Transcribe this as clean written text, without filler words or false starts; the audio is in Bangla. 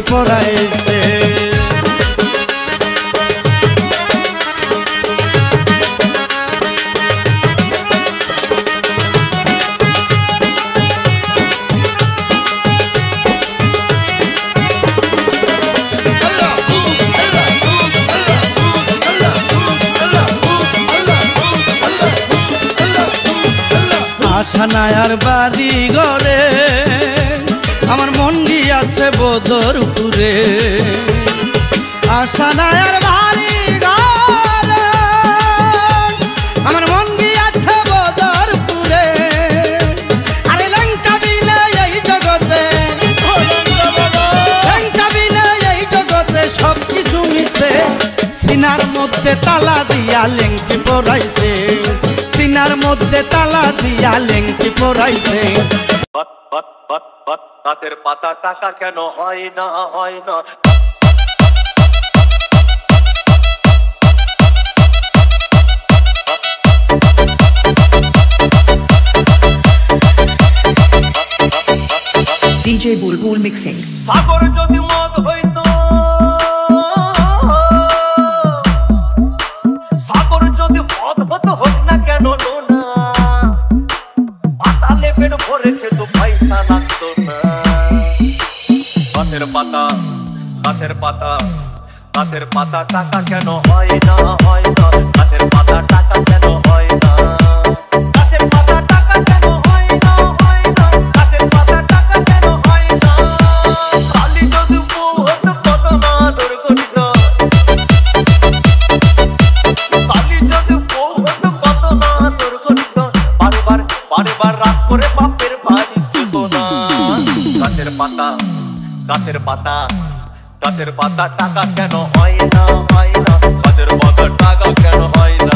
লেংটি পরাইছে। আশা নাই আর বাড়ি ঘরে, আমার মন গিয়াছে বদরপুরে। আশা নাই আর বাড়ি ঘরে, আমার মন গিয়াছে বদরপুরে। আরে ল্যাংটা বিলে এই জগতে, ল্যাংটা বিলে এই জগতে সব কিছু মিশে। সিনার মধ্যে তালা দিয়া লেংটি পরাইছে, সিনার মধ্যে তালা দিয়া লেংটি পরাইছে। গাছের পাতা টাকা কেন হয় না, হয় না। DJ বুলবুল মিক্সিং। সাগর যদি মদ হইতো, সাগর যদি মদ হতো, হোক না কেন লোনা। পাতালে পেট ভরে খেত, পয়সা লাগতো না। গাছের পাতা, গাছের পাতা, গাছের পাতা টাকা কেন হয় না, হয় না। গাছের পাতা টাকা কেন হয় না, গাছের পাতা টাকা কেন হয় না, হয় না। গাছের পাতা টাকা কেন হয় না। কালি যদি বউ হতো কত না দুর্গঠিত, কালি যদি বউ হতো কত না দুর্গঠিত। বারবার বারবার রাত করে বাপের বাড়ি যেত না। গাছের পাতা, গাছের পাতা, গাছের পাতা টাকা কেন হয় না, হয় না। গাছের পাতা টাকা কেন হয় না।